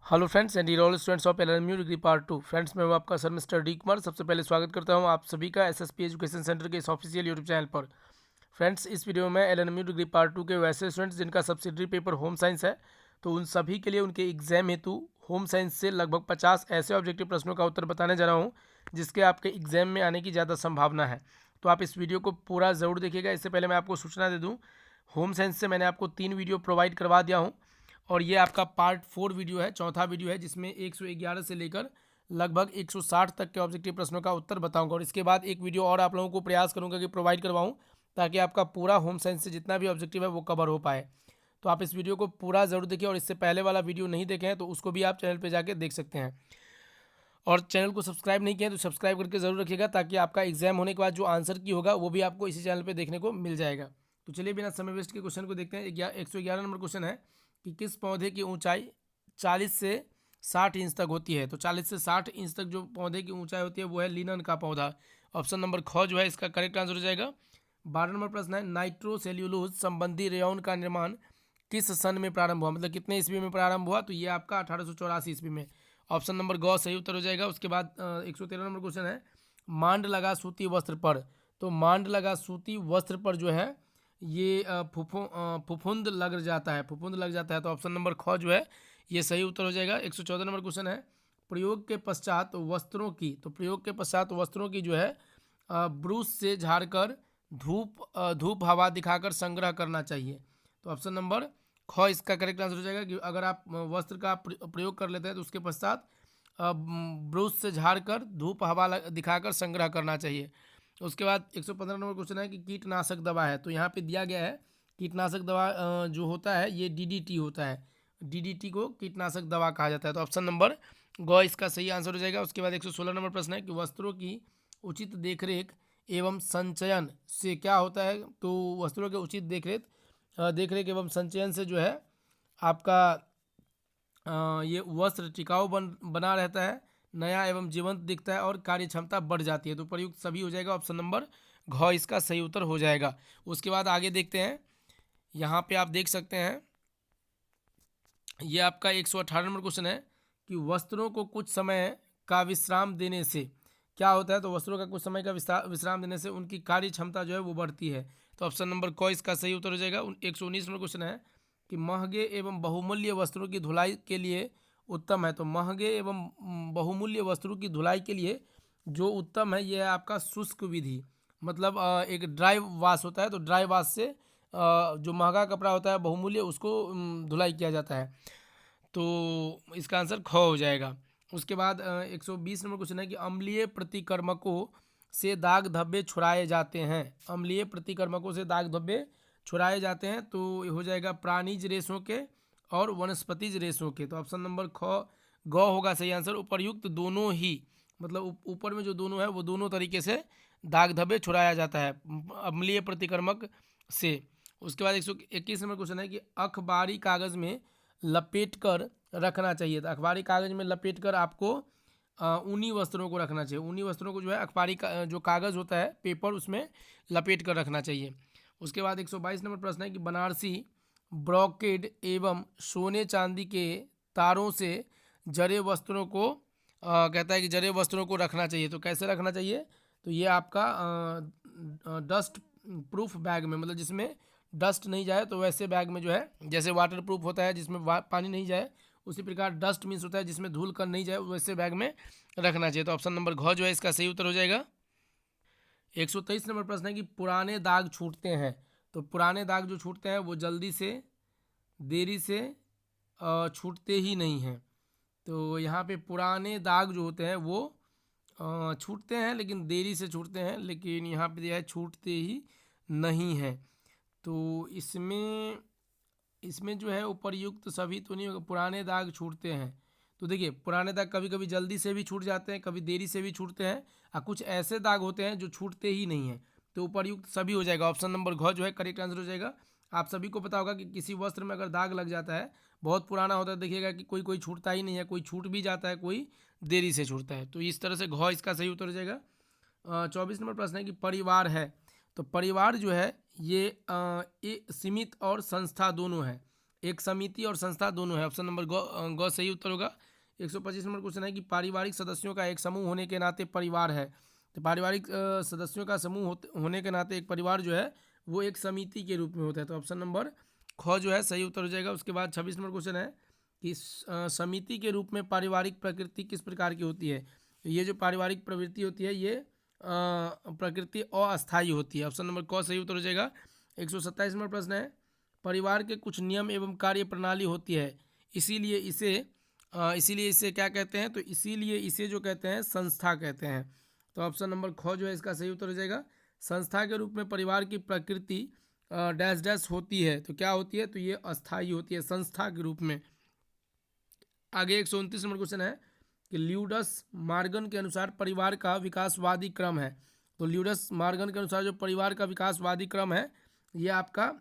Hello friends and dear all students of LNMU degree part 2। Friends मैं हूं आपका sir mister D Kumar. सबसे पहले स्वागत करता हूं आप सभी का एसएसपी एजुकेशन सेंटर के इस ऑफिशियल यूट्यूब चैनल पर। फ्रेंड्स इस वीडियो में एलएनएमयू डिग्री पार्ट 2 के वैसे स्टूडेंट्स जिनका सब्सिडरी पेपर होम साइंस है, तो उन सभी के लिए उनके एग्जाम हेतु होम साइंस से लगभग 50 ऐसे ऑब्जेक्टिव प्रश्नों का उत्तर बताने जा रहा हूँ जिसके आपके एग्जाम में आने की ज़्यादा संभावना है। तो आप इस वीडियो को पूरा ज़रूर देखिएगा। इससे पहले मैं आपको सूचना दे दूँ, होम साइंस से मैंने आपको 3 वीडियो प्रोवाइड करवा दिया हूँ और ये आपका पार्ट 4 वीडियो है, चौथा वीडियो है, जिसमें 111 से लेकर लगभग 160 तक के ऑब्जेक्टिव प्रश्नों का उत्तर बताऊंगा। और इसके बाद एक वीडियो और आप लोगों को प्रयास करूंगा कि प्रोवाइड करवाऊं ताकि आपका पूरा होम साइंस से जितना भी ऑब्जेक्टिव है वो कवर हो पाए। तो आप इस वीडियो को पूरा ज़रूर देखिए और इससे पहले वाला वीडियो नहीं देखे हैं तो उसको भी आप चैनल पर जाके देख सकते हैं। और चैनल को सब्सक्राइब नहीं किया तो सब्सक्राइब करके ज़रूर रखिएगा ताकि आपका एग्जाम होने के बाद जो आंसर की होगा वो भी आपको इसी चैनल पर देखने को मिल जाएगा। तो चलिए बिना समय वेस्ट के क्वेश्चन को देखते हैं। 111 नंबर क्वेश्चन है कि किस पौधे की ऊंचाई 40 से 60 इंच तक होती है। तो 40 से 60 इंच तक जो पौधे की ऊंचाई होती है वो है लिनन का पौधा। ऑप्शन नंबर ख जो है इसका करेक्ट आंसर हो जाएगा। 12 नंबर प्रश्न है, नाइट्रोसेल्यूलोज संबंधी रेयॉन का निर्माण किस सन में प्रारंभ हुआ, मतलब कितने ईस्वी में प्रारंभ हुआ। तो ये आपका 1884 ईस्वी में। ऑप्शन नंबर ग सही उत्तर हो जाएगा। उसके बाद 113 नंबर क्वेश्चन है, मांड लगा सूती वस्त्र पर। तो मांड लगा सूती वस्त्र पर जो है ये फुफुंद लग जाता है, फुफुंद लग जाता है। तो ऑप्शन नंबर ख जो है ये सही उत्तर हो जाएगा। 114 नंबर क्वेश्चन है, प्रयोग के पश्चात वस्त्रों की। तो प्रयोग के पश्चात वस्त्रों की जो है ब्रूस से झाड़कर धूप हवा दिखाकर संग्रह करना चाहिए। तो ऑप्शन नंबर ख इसका करेक्ट आंसर हो जाएगा कि अगर आप वस्त्र का प्रयोग कर लेते हैं तो उसके पश्चात ब्रूस से झाड़कर धूप हवा दिखाकर संग्रह करना चाहिए। उसके बाद 115 नंबर क्वेश्चन है कि कीटनाशक दवा है। तो यहाँ पे दिया गया है कीटनाशक दवा जो होता है ये डीडीटी होता है। डीडीटी को कीटनाशक दवा कहा जाता है। तो ऑप्शन नंबर ग इसका सही आंसर हो जाएगा। उसके बाद 116 नंबर प्रश्न है कि वस्त्रों की उचित देखरेख एवं संचयन से क्या होता है। तो वस्त्रों के उचित देखरेख एवं संचयन से जो है आपका ये वस्त्र टिकाऊ बना रहता है, नया एवं जीवंत दिखता है और कार्य क्षमता बढ़ जाती है। तो प्रयुक्त सभी हो जाएगा। ऑप्शन नंबर घ इसका सही उत्तर हो जाएगा। उसके बाद आगे देखते हैं, यहाँ पे आप देख सकते हैं ये आपका 118 नंबर क्वेश्चन है कि वस्त्रों को कुछ समय का विश्राम देने से क्या होता है। तो वस्त्रों का कुछ समय का विश्राम देने से उनकी कार्य क्षमता जो है वो बढ़ती है। तो ऑप्शन नंबर क इसका सही उत्तर हो जाएगा। 119 नंबर क्वेश्चन है कि महंगे एवं बहुमूल्य वस्त्रों की धुलाई के लिए उत्तम है। तो महंगे एवं बहुमूल्य वस्त्रों की धुलाई के लिए जो उत्तम है यह है आपका शुष्क विधि। मतलब एक ड्राई वॉश होता है, तो ड्राई वॉश से जो महंगा कपड़ा होता है बहुमूल्य उसको धुलाई किया जाता है। तो इसका आंसर ख हो जाएगा। उसके बाद 120 नंबर क्वेश्चन है कि अम्लीय प्रतिकर्मकों से दाग धब्बे छुड़ाए जाते हैं। अम्लीय प्रतिकर्मकों से दाग धब्बे छुड़ाए जाते हैं तो हो जाएगा प्राणीज रेशों के और वनस्पतिज रेशों के। तो ऑप्शन नंबर ख ग होगा सही आंसर। उपर्युक्त दोनों ही, मतलब ऊपर में जो दोनों है वो दोनों तरीके से दाग धब्बे छुड़ाया जाता है अम्लीय प्रतिकर्मक से। उसके बाद 121 नंबर क्वेश्चन है कि अखबारी कागज़ में लपेट कर रखना चाहिए। तो अखबारी कागज़ में लपेट कर आपको ऊनी वस्त्रों को रखना चाहिए। ऊनी वस्त्रों को जो है अखबारी का जो कागज़ होता है पेपर उसमें लपेट कर रखना चाहिए। उसके बाद 122 नंबर प्रश्न है कि बनारसी ब्रॉकेड एवं सोने चांदी के तारों से जड़े वस्त्रों को कहता है कि जड़े वस्त्रों को रखना चाहिए। तो कैसे रखना चाहिए। तो ये आपका डस्ट प्रूफ बैग में, मतलब जिसमें डस्ट नहीं जाए, तो वैसे बैग में जो है जैसे वाटर प्रूफ होता है जिसमें पानी नहीं जाए, उसी प्रकार डस्ट मीन्स होता है जिसमें धूल कण नहीं जाए, वैसे बैग में रखना चाहिए। तो ऑप्शन नंबर घ जो है इसका सही उत्तर हो जाएगा। 123 नंबर प्रश्न है कि पुराने दाग छूटते हैं। तो पुराने दाग जो छूटते हैं वो जल्दी से देरी से छूटते ही नहीं हैं। तो यहाँ पे पुराने दाग जो होते हैं वो छूटते हैं लेकिन देरी से छूटते हैं, लेकिन यहाँ पे दिया है छूटते ही नहीं हैं। तो इसमें जो है उपर्युक्त सभी तो नहीं होगा, पुराने दाग छूटते हैं। तो देखिए पुराने दाग कभी कभी जल्दी से भी छूट जाते हैं, कभी देरी से भी छूटते हैं, और कुछ ऐसे दाग होते हैं जो छूटते ही नहीं हैं। तो उपर्युक्त सभी हो जाएगा। ऑप्शन नंबर घ जो है करेक्ट आंसर हो जाएगा। आप सभी को पता होगा कि किसी वस्त्र में अगर दाग लग जाता है, बहुत पुराना होता है, देखिएगा कि कोई कोई छूटता ही नहीं है, कोई छूट भी जाता है, कोई देरी से छूटता है। तो इस तरह से घ इसका सही उत्तर हो जाएगा। 24 नंबर प्रश्न है कि परिवार है। तो परिवार जो है ये सीमित और संस्था दोनों है। एक समिति और संस्था दोनों है। ऑप्शन नंबर ग सही उत्तर होगा। 125 नंबर क्वेश्चन है कि पारिवारिक सदस्यों का एक समूह होने के नाते परिवार है। तो पारिवारिक सदस्यों का समूह होने के नाते एक परिवार जो है वो एक समिति के रूप में होता है। तो ऑप्शन नंबर ख जो है सही उत्तर हो जाएगा। उसके बाद 26 नंबर क्वेश्चन है कि समिति के रूप में पारिवारिक प्रकृति किस प्रकार की होती है। तो ये जो पारिवारिक प्रवृत्ति होती है ये प्रकृति अस्थायी होती है। ऑप्शन नंबर क सही उत्तर हो जाएगा। 127 नंबर प्रश्न है परिवार के कुछ नियम एवं कार्य प्रणाली होती है, इसीलिए इसे क्या कहते हैं। तो इसीलिए इसे जो कहते हैं संस्था कहते हैं। तो ऑप्शन नंबर ख जो है इसका सही उत्तर हो जाएगा। संस्था के रूप में परिवार की प्रकृति डैश डैश होती है। तो क्या होती है, तो ये अस्थायी होती है संस्था के रूप में। आगे 129 नंबर क्वेश्चन है कि ल्यूडस मार्गन के अनुसार परिवार का विकासवादी क्रम है। तो ल्यूडस मार्गन के अनुसार जो परिवार का विकासवादी क्रम है ये आपका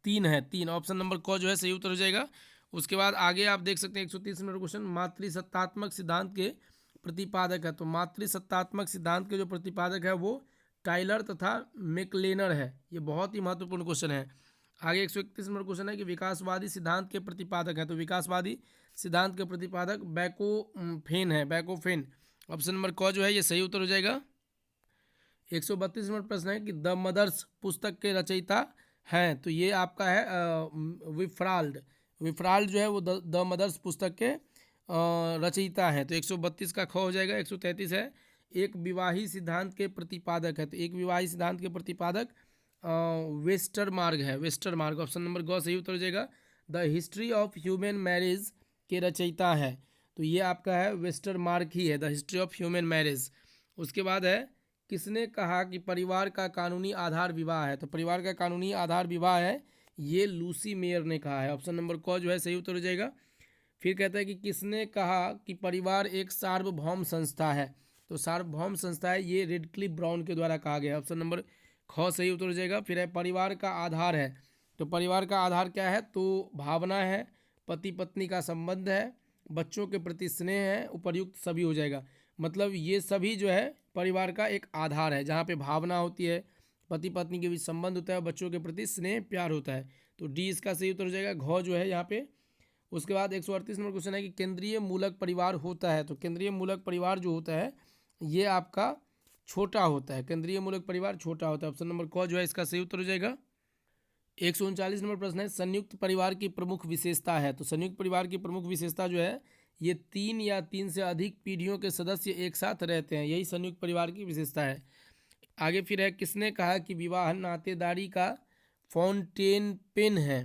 3 है। 3 ऑप्शन नंबर क जो है सही उत्तर हो जाएगा। उसके बाद आगे आप देख सकते हैं 130 नंबर क्वेश्चन मातृसत्तात्मक सिद्धांत के प्रतिपादक है। तो मातृसत्तात्मक सिद्धांत के जो प्रतिपादक है वो टाइलर तथा मैक्लेनर है। ये बहुत ही महत्वपूर्ण क्वेश्चन है। आगे 131 नंबर क्वेश्चन है कि विकासवादी सिद्धांत के प्रतिपादक है। तो विकासवादी सिद्धांत के प्रतिपादक बैकोफेन है, बैकोफेन। ऑप्शन नंबर क जो है ये सही उत्तर हो जाएगा। 132 नंबर प्रश्न है कि द मदर्स पुस्तक के रचयिता हैं। तो ये आपका है विफ्राल्ड। विफ्राल्ड जो है वो द मदर्स पुस्तक के रचयिता हैं। तो 132 का ख हो जाएगा। 133 है एक विवाही सिद्धांत के प्रतिपादक है। तो एक विवाही सिद्धांत के प्रतिपादक वेस्टरमार्ग है, वेस्टरमार्ग। ऑप्शन नंबर ग सही उत्तर हो जाएगा। The history of human marriage के रचयिता है। तो ये आपका है वेस्टरमार्ग ही है, the history of human marriage. उसके बाद है किसने कहा कि परिवार का कानूनी आधार विवाह है। तो परिवार का कानूनी आधार विवाह है, ये लूसी मेयर ने कहा है। ऑप्शन नंबर क जो है सही उत्तर हो जाएगा। फिर कहता है कि किसने कहा कि परिवार एक सार्वभौम संस्था है। तो सार्वभौम संस्था है ये रेडक्लिफ ब्राउन के द्वारा कहा गया। ऑप्शन नंबर ख सही उत्तर हो जाएगा। फिर है परिवार का आधार है। तो परिवार का आधार क्या है, तो भावना है, पति पत्नी का संबंध है, बच्चों के प्रति स्नेह है, उपर्युक्त सभी हो जाएगा। मतलब ये सभी जो है परिवार का एक आधार है, जहाँ पे भावना होती है, पति पत्नी के बीच संबंध होता है, बच्चों के प्रति स्नेह प्यार होता है। तो डी इसका सही उत्तर हो जाएगा। घ जो है यहाँ पे। उसके बाद 138 नंबर क्वेश्चन है कि केंद्रीय मूलक परिवार होता है। तो केंद्रीय मूलक परिवार जो होता है ये आपका छोटा होता है, केंद्रीय मूलक परिवार छोटा होता है। ऑप्शन नंबर क जो है इसका सही उत्तर हो जाएगा। 139 नंबर प्रश्न है संयुक्त परिवार की प्रमुख विशेषता है। तो संयुक्त परिवार की प्रमुख विशेषता जो है ये 3 या 3 से अधिक पीढ़ियों के सदस्य एक साथ रहते हैं, यही संयुक्त परिवार की विशेषता है। आगे फिर है किसने कहा कि विवाह नातेदारी का फाउंटेन पेन है।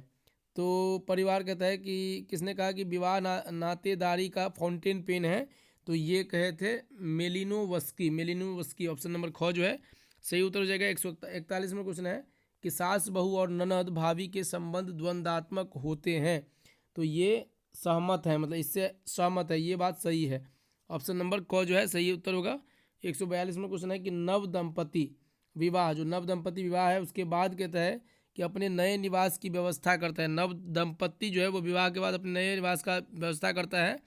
तो परिवार कहता है कि किसने कहा कि विवाह नातेदारी का फाउंटेन पेन है। तो ये कहे थे मेलिनोवस्की, मेलिनोवस्की। ऑप्शन नंबर ख जो है सही उत्तर हो जाएगा। 141 नंबर क्वेश्चन है कि सास बहू और ननद भाभी के संबंध द्वंद्वात्मक होते हैं। तो ये सहमत है, मतलब इससे सहमत है, ये बात सही है। ऑप्शन नंबर क जो है सही उत्तर होगा। 142 में क्वेश्चन है कि नव दंपति विवाह, जो नव दंपति विवाह है उसके बाद कहता है कि अपने नए निवास की व्यवस्था करता है। नव दंपति जो है वो विवाह के बाद अपने नए निवास का व्यवस्था करता है,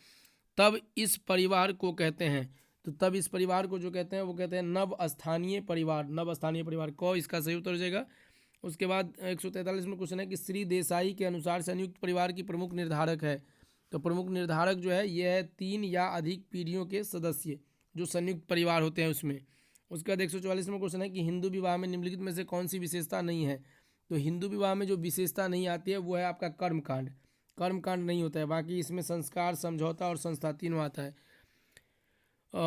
तब इस परिवार को कहते हैं। तो तब इस परिवार को जो कहते हैं वो कहते हैं नव स्थानीय परिवार, नव स्थानीय परिवार को इसका सही उत्तर हो जाएगा। उसके बाद 143 में क्वेश्चन है कि श्री देसाई के अनुसार संयुक्त परिवार की प्रमुख निर्धारक है। तो प्रमुख निर्धारक जो है ये है 3 या अधिक पीढ़ियों के सदस्य जो संयुक्त परिवार होते हैं उसमें। उसके बाद 144 में क्वेश्चन है कि हिंदू विवाह में निम्नलिखित में से कौन सी विशेषता नहीं है। तो हिंदू विवाह में जो विशेषता नहीं आती है वो है आपका कर्मकांड, कर्मकांड नहीं होता है, बाकी इसमें संस्कार, समझौता और संस्था तीनों आता है।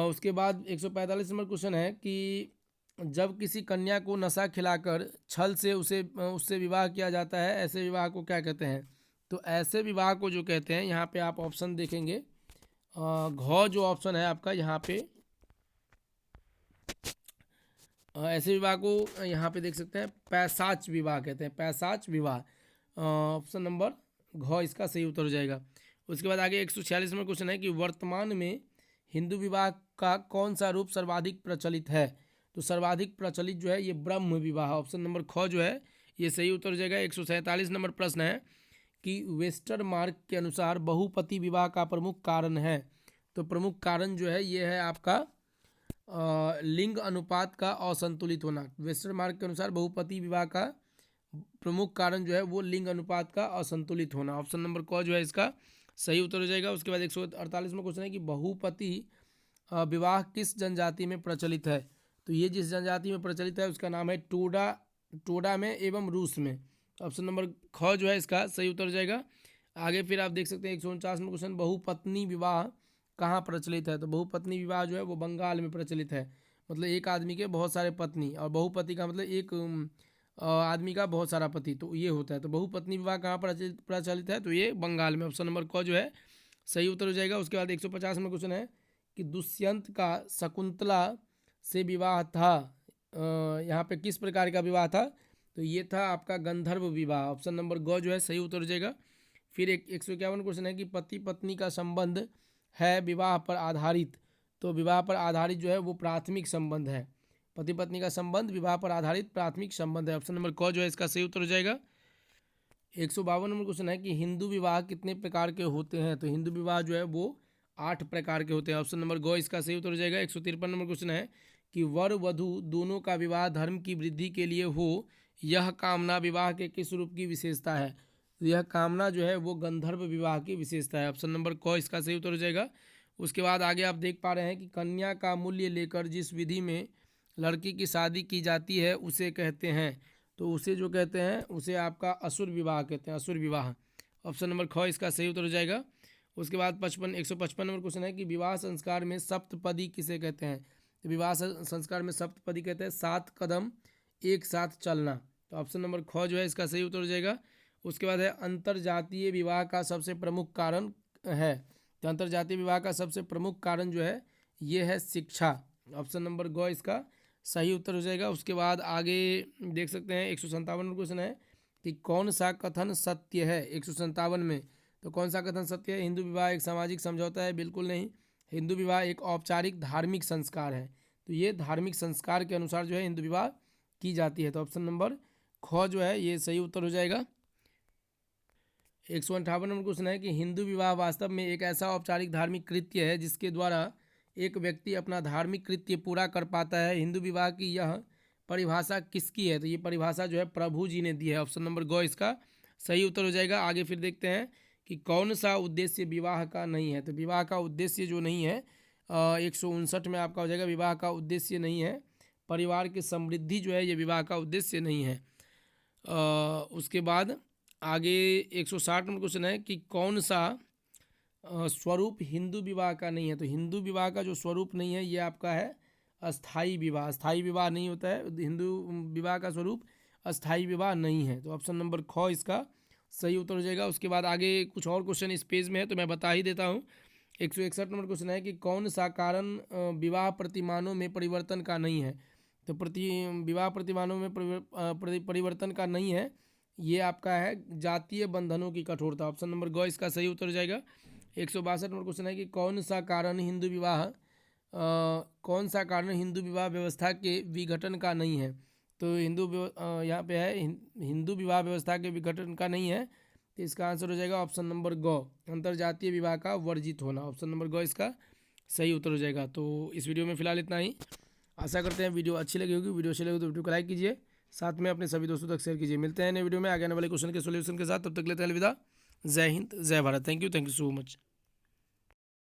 उसके बाद 145 नंबर क्वेश्चन है कि जब किसी कन्या को नशा खिलाकर छल से उससे विवाह किया जाता है, ऐसे विवाह को क्या कहते हैं। तो ऐसे विवाह को जो कहते हैं, यहाँ पे आप ऑप्शन देखेंगे घ जो ऑप्शन है आपका यहाँ पे ऐसे विवाह को यहाँ पे देख सकते हैं पैशाच विवाह कहते हैं, पैशाच विवाह। ऑप्शन नंबर घ इसका सही उत्तर हो जाएगा। उसके बाद आगे 146 में क्वेश्चन है कि वर्तमान में हिंदू विवाह का कौन सा रूप सर्वाधिक प्रचलित है। तो सर्वाधिक प्रचलित जो है ये ब्रह्म विवाह। ऑप्शन नंबर ख जो है ये सही उत्तर हो जाएगा। 147 नंबर प्रश्न है कि वेस्टरमार्क के अनुसार बहुपति विवाह का प्रमुख कारण है। तो प्रमुख कारण जो है ये है आपका लिंग अनुपात का असंतुलित होना। वेस्टरमार्क के अनुसार बहुपति विवाह का प्रमुख कारण जो है वो लिंग अनुपात का असंतुलित होना। ऑप्शन नंबर क जो है इसका सही उत्तर हो जाएगा। उसके बाद 148 में क्वेश्चन है कि बहुपति विवाह किस जनजाति में प्रचलित है। तो ये जिस जनजाति में प्रचलित है उसका नाम है टोडा, टोडा में एवं रूस में। ऑप्शन नंबर ख जो है इसका सही उत्तर हो जाएगा। आगे फिर आप देख सकते हैं 149 में क्वेश्चन, बहुपत्नी विवाह कहाँ प्रचलित है। तो बहुपत्नी विवाह जो है वो बंगाल में प्रचलित है। मतलब एक आदमी के बहुत सारे पत्नी, और बहुपति का मतलब एक आदमी का बहुत सारा पति, तो ये होता है। तो बहुपत्नी विवाह कहाँ प्रचलित है, तो ये बंगाल में। ऑप्शन नंबर क जो है सही उत्तर हो जाएगा। उसके बाद 150 में क्वेश्चन है कि दुष्यंत का शकुंतला से विवाह था, यहाँ पे किस प्रकार का विवाह था। तो ये था आपका गंधर्व विवाह। ऑप्शन नंबर ग जो है सही उत्तर हो जाएगा। फिर 151 क्वेश्चन है कि पति पत्नी का संबंध है विवाह पर आधारित। तो विवाह पर आधारित जो है वो प्राथमिक संबंध है। पति पत्नी का संबंध विवाह पर आधारित प्राथमिक संबंध है। ऑप्शन नंबर क जो है इसका सही उत्तर हो जाएगा। 152 नंबर क्वेश्चन है कि हिंदू विवाह कितने प्रकार के होते हैं। तो हिंदू विवाह जो है वो 8 प्रकार के होते हैं। ऑप्शन नंबर ग इसका सही उत्तर हो जाएगा। 153 नंबर क्वेश्चन है कि वर वधु दोनों का विवाह धर्म की वृद्धि के लिए हो, यह कामना विवाह के किस रूप की विशेषता है। तो यह कामना जो है वो गंधर्व विवाह की विशेषता है। ऑप्शन नंबर क इसका सही उत्तर हो जाएगा। उसके बाद आगे आप देख पा रहे हैं कि कन्या का मूल्य लेकर जिस विधि में लड़की की शादी की जाती है उसे कहते हैं। तो उसे जो कहते हैं उसे आपका असुर विवाह कहते हैं, असुर विवाह। ऑप्शन नंबर ख इसका सही उत्तर हो जाएगा। उसके बाद 155 नंबर क्वेश्चन है कि विवाह संस्कार में सप्तपदी किसे कहते हैं। तो विवाह संस्कार में सप्तपदी कहते हैं 7 कदम एक साथ चलना। तो ऑप्शन नंबर ख जो है इसका सही उत्तर हो जाएगा। उसके बाद है अंतरजातीय विवाह का सबसे प्रमुख कारण है। तो अंतरजातीय विवाह का सबसे प्रमुख कारण जो है ये है शिक्षा। ऑप्शन नंबर ग इसका सही उत्तर हो जाएगा। उसके बाद आगे देख सकते हैं 157 क्वेश्चन है कि कौन सा कथन सत्य है 157 में। तो कौन सा कथन सत्य है। हिंदू विवाह एक सामाजिक समझौता है, बिल्कुल नहीं। हिंदू विवाह एक औपचारिक धार्मिक संस्कार है। तो ये धार्मिक संस्कार के अनुसार जो है हिंदू विवाह की जाती है। तो ऑप्शन नंबर ख जो है ये सही उत्तर हो जाएगा। 158 नंबर क्वेश्चन है कि हिंदू विवाह वास्तव में एक ऐसा औपचारिक धार्मिक कृत्य है जिसके द्वारा एक व्यक्ति अपना धार्मिक कृत्य पूरा कर पाता है। हिंदू विवाह की यह परिभाषा किसकी है। तो ये परिभाषा जो है प्रभु जी ने दी है। ऑप्शन नंबर ग इसका सही उत्तर हो जाएगा। आगे फिर देखते हैं कि कौन सा उद्देश्य विवाह का नहीं है। तो विवाह का उद्देश्य जो नहीं है 159 में आपका हो जाएगा विवाह का उद्देश्य नहीं है परिवार की समृद्धि जो है ये विवाह का उद्देश्य नहीं है। उसके बाद आगे 160 नंबर क्वेश्चन है कि कौन सा स्वरूप हिंदू विवाह का नहीं है। तो हिंदू विवाह का जो स्वरूप नहीं है ये आपका है अस्थाई विवाह। स्थाई विवाह नहीं होता है हिंदू विवाह का स्वरूप, अस्थाई विवाह नहीं है। तो ऑप्शन नंबर ख इसका सही उत्तर हो जाएगा। उसके बाद आगे कुछ और क्वेश्चन इस पेज में है तो मैं बता ही देता हूँ। 161 नंबर क्वेश्चन है कि कौन सा कारण विवाह प्रतिमानों में परिवर्तन का नहीं है। तो विवाह प्रतिमानों में परिवर्तन का नहीं है ये आपका है जातीय बंधनों की कठोरता। ऑप्शन नंबर ग इसका सही उत्तर हो जाएगा। 162 नंबर क्वेश्चन है कि कौन सा कारण हिंदू विवाह कौन सा कारण हिंदू विवाह व्यवस्था के विघटन का नहीं है। तो यहाँ पे है हिंदू विवाह व्यवस्था के विघटन का नहीं है। तो इसका आंसर हो जाएगा ऑप्शन नंबर ग अंतरजातीय विवाह का वर्जित होना। ऑप्शन नंबर ग इसका सही उत्तर हो जाएगा। तो इस वीडियो में फिलहाल इतना ही। आशा करते हैं वीडियो अच्छी लगी होगी। वीडियो अच्छी लगी तो वीडियो को लाइक कीजिए, साथ में अपने सभी दोस्तों तक शेयर कीजिए। मिलते हैं नए वीडियो में आगे आने वाले क्वेश्चन के सोल्यूशन के साथ। तब तक लेते हैं अलविदा। जय हिंद, जय Bharat. Thank you so much.